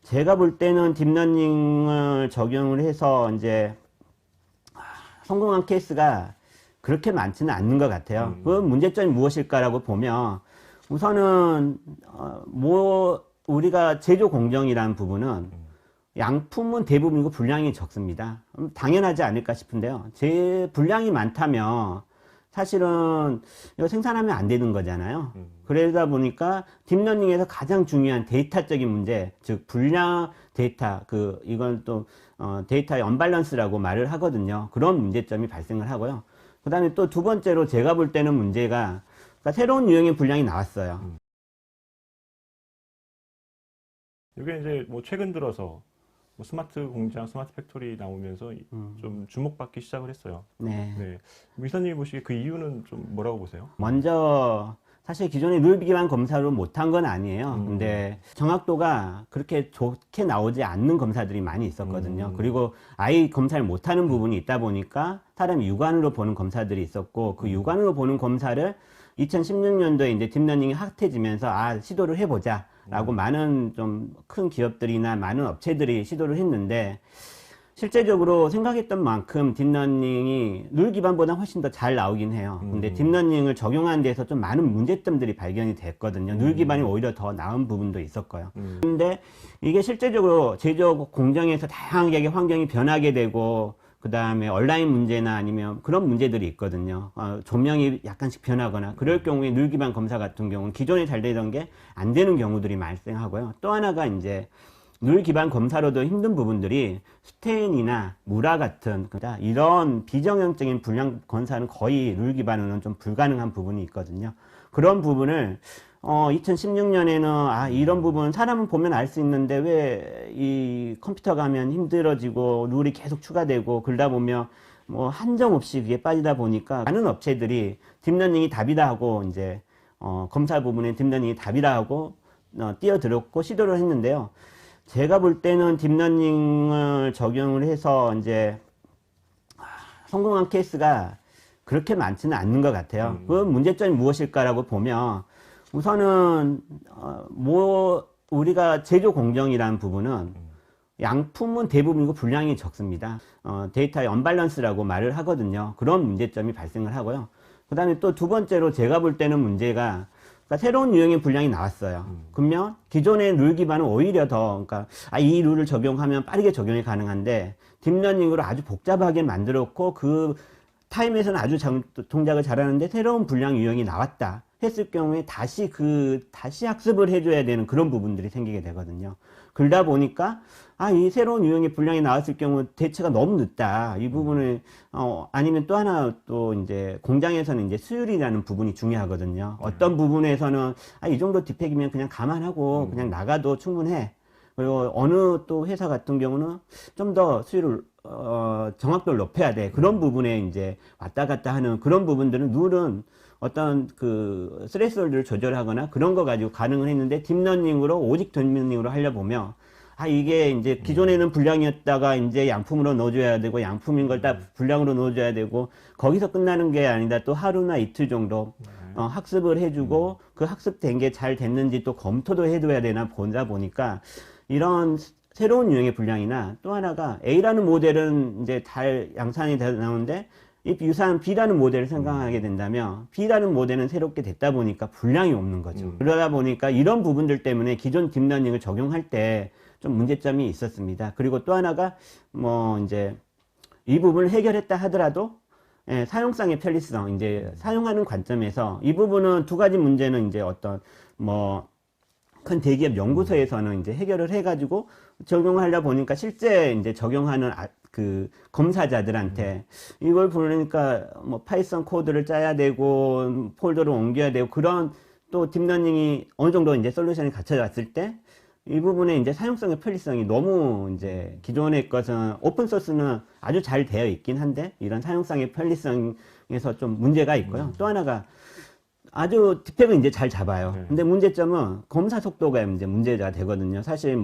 제가 볼 때는 딥러닝을 적용을 해서 이제 성공한 케이스가 그렇게 많지는 않는 것 같아요. 그 문제점이 무엇일까라고 보면 우선은 우리가 제조 공정이라는 부분은 양품은 대부분이고 분량이 적습니다. 당연하지 않을까 싶은데요. 제 분량이 많다면 사실은 이거 생산하면 안 되는 거잖아요. 그러다 보니까 딥러닝에서 가장 중요한 데이터적인 문제, 즉 분량 데이터, 이건 또 데이터의 언밸런스라고 말을 하거든요. 그런 문제점이 발생을 하고요. 그 다음에 또 두 번째로 제가 볼 때는 문제가, 그러니까 새로운 유형의 분량이 나왔어요. 이게 이제 뭐 최근 들어서 뭐 스마트 공장, 스마트 팩토리 나오면서 좀 주목받기 시작을 했어요. 네. 네. 이사님이 보시기에 그 이유는 좀 뭐라고 보세요? 먼저 사실 기존의 룰 기반 검사로 못한 건 아니에요. 근데 정확도가 그렇게 좋게 나오지 않는 검사들이 많이 있었거든요. 그리고 아예 검사를 못하는 부분이 있다 보니까 사람이 육안으로 보는 검사들이 있었고, 그 육안으로 보는 검사를 2016년도에 이제 딥러닝이 핫해지면서 시도를 해보자 라고 많은 좀 큰 기업들이나 많은 업체들이 시도를 했는데, 실제적으로 생각했던 만큼 딥러닝이 룰 기반보다 훨씬 더 잘 나오긴 해요. 근데 딥러닝을 적용하는 데서 좀 많은 문제점들이 발견이 됐거든요. 룰 기반이 오히려 더 나은 부분도 있었고요. 근데 이게 실제적으로 제조 공정에서 다양하게 환경이 변하게 되고, 그 다음에 온라인 문제나 아니면 그런 문제들이 있거든요. 조명이 약간씩 변하거나 그럴 경우에 룰 기반 검사 같은 경우는 기존에 잘 되던 게 안 되는 경우들이 발생하고요. 또 하나가 이제 룰 기반 검사로도 힘든 부분들이 스테인이나 무라 같은 이런 비정형적인 불량 검사는 거의 룰 기반으로는 좀 불가능한 부분이 있거든요. 그런 부분을 2016년에는 이런 부분 사람은 보면 알 수 있는데 왜 이 컴퓨터가 하면 힘들어지고 룰이 계속 추가되고 그러다 보면 뭐 한정없이 그게 빠지다 보니까 많은 업체들이 딥러닝이 답이다 하고 이제 검사 부분에 딥러닝이 답이다 하고 뛰어들었고 시도를 했는데요. 제가 볼 때는 딥러닝을 적용을 해서 이제 성공한 케이스가 그렇게 많지는 않는 것 같아요. 그 문제점이 무엇일까라고 보면 우선은 우리가 제조 공정이라는 부분은 양품은 대부분이고 분량이 적습니다. 데이터의 언밸런스라고 말을 하거든요. 그런 문제점이 발생을 하고요. 그 다음에 또 두 번째로 제가 볼 때는 문제가, 그러니까 새로운 유형의 분량이 나왔어요. 그러면 기존의 룰 기반은 오히려 더, 그러니까 이 룰을 적용하면 빠르게 적용이 가능한데 딥러닝으로 아주 복잡하게 만들었고 그 타임에서는 아주 동작을 잘하는데 새로운 분량 유형이 나왔다 했을 경우에 다시 학습을 해줘야 되는 그런 부분들이 생기게 되거든요. 그러다 보니까 이 새로운 유형의 분량이 나왔을 경우 대체가 너무 늦다. 이 부분을 아니면 또 하나 또 이제 공장에서는 이제 수율이라는 부분이 중요하거든요. 어떤 부분에서는 이 정도 디펙이면 그냥 감안하고 그냥 나가도 충분해. 그리고 어느 또 회사 같은 경우는 좀 더 수율을 정확도를 높여야 돼. 그런 부분에 이제 왔다 갔다 하는 그런 부분들은 룰은 어떤 스레스홀드를 조절하거나 그런 거 가지고 가능을 했는데 딥러닝으로 오직 딥러닝으로 하려 보면 이게 이제 기존에는 분량이었다가 이제 양품으로 넣어줘야 되고 양품인 걸 다 분량으로 넣어줘야 되고 거기서 끝나는 게 아니다. 또 하루나 이틀 정도 학습을 해주고 그 학습된 게 잘 됐는지 또 검토도 해둬야 되나 보니까 이런 새로운 유형의 분량이나 또 하나가 A라는 모델은 이제 잘 양산이 되어 나오는데 이 유사한 B라는 모델을 생각하게 된다면 B라는 모델은 새롭게 됐다 보니까 분량이 없는 거죠. 그러다 보니까 이런 부분들 때문에 기존 딥러닝을 적용할 때 좀 문제점이 있었습니다. 그리고 또 하나가 이제 이 부분을 해결했다 하더라도 사용성의 편리성, 이제 사용하는 관점에서 이 부분은 두 가지 문제는 이제 어떤 큰 대기업 연구소에서는 이제 해결을 해가지고 적용하려 보니까 실제 이제 적용하는 검사자들한테 이걸 보니까 파이썬 코드를 짜야 되고 폴더를 옮겨야 되고 그런 또 딥러닝이 어느 정도 이제 솔루션이 갖춰졌을 때 이 부분에 이제 사용성의 편리성이 너무 이제 기존의 것은 오픈소스는 아주 잘 되어 있긴 한데 이런 사용성의 편리성에서 좀 문제가 있고요. 또 하나가 아주 디펙은 이제 잘 잡아요. 근데 문제점은 검사 속도가 이제 문제가 되거든요. 사실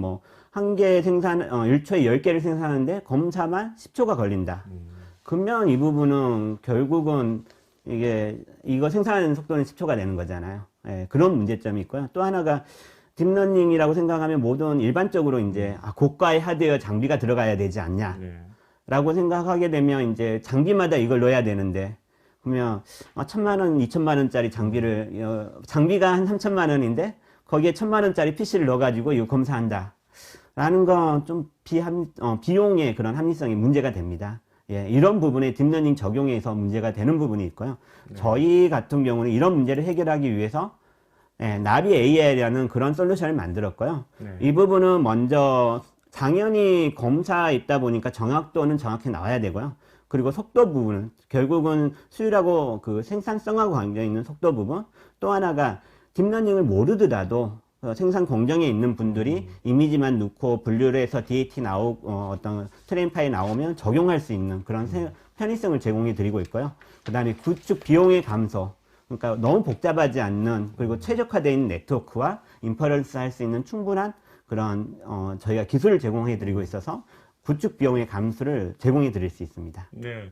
한 개 생산, 1초에 10개를 생산하는데 검사만 10초가 걸린다. 그러면 이 부분은 결국은 이거 생산하는 속도는 10초가 되는 거잖아요. 그런 문제점이 있고요. 또 하나가 딥러닝이라고 생각하면 모든 일반적으로 이제 고가의 하드웨어 장비가 들어가야 되지 않냐. 네. 라고 생각하게 되면 이제 장비마다 이걸 넣어야 되는데 그러면 1,000만 원, 2,000만 원짜리 장비를 장비가 한 3,000만 원인데 거기에 1,000만 원짜리 PC를 넣어가지고 이거 검사한다. 라는 건 좀 비용의 그런 합리성이 문제가 됩니다. 예, 이런 부분에 딥러닝 적용에서 문제가 되는 부분이 있고요. 네. 저희 같은 경우는 이런 문제를 해결하기 위해서 나비 AI라는 그런 솔루션을 만들었고요. 네. 이 부분은 먼저 당연히 검사에 있다 보니까 정확도는 정확히 나와야 되고요. 그리고 속도 부분은 결국은 수율하고 그 생산성하고 관계 있는 속도 부분. 또 하나가 딥러닝을 모르더라도 생산 공정에 있는 분들이 이미지만 넣고 분류를 해서 DAT 어떤 트레인 파일 나오면 적용할 수 있는 그런 편의성을 제공해 드리고 있고요. 그 다음에 구축 비용의 감소. 그러니까 너무 복잡하지 않는 그리고 최적화되어 있는 네트워크와 인퍼런스 할 수 있는 충분한 그런 저희가 기술을 제공해 드리고 있어서 구축 비용의 감소를 제공해 드릴 수 있습니다. 네.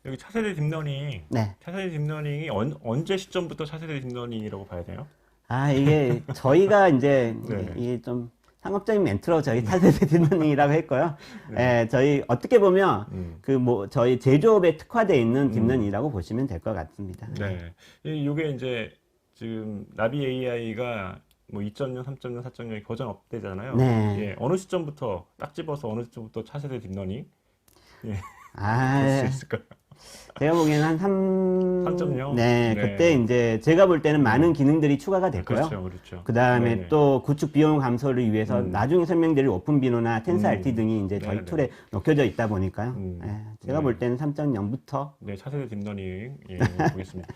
여기 차세대 딥러닝, 네. 차세대 딥러닝이 언제 시점부터 차세대 딥러닝이라고 봐야 돼요? 이게 저희가 이제 네. 이게 좀 상업적인 멘트로 저희 차세대 딥러닝이라고 했고요. 네. 저희 어떻게 보면 저희 제조업에 특화되어 있는 딥러닝이라고 보시면 될 것 같습니다. 네. 이게 이제 지금 나비 AI가 뭐 2.0, 3.0, 4.0이 버전 업되잖아요. 네. 예, 어느 시점부터 딱 집어서 어느 시점부터 차세대 딥러닝 볼 수 아, 있을까요? 제가 보기에는 한 3.0? 네, 네. 그때 이제 제가 볼 때는 많은 기능들이 추가가 됐고요. 그렇죠, 그렇죠. 그 다음에 네네. 또 구축 비용 감소를 위해서 나중에 설명드릴 오픈 비노나 텐사 RT 등이 이제 저희 네네. 툴에 넣겨져 있다 보니까요. 제가 네. 볼 때는 3.0부터 네, 차세대 딥러닝 보겠습니다.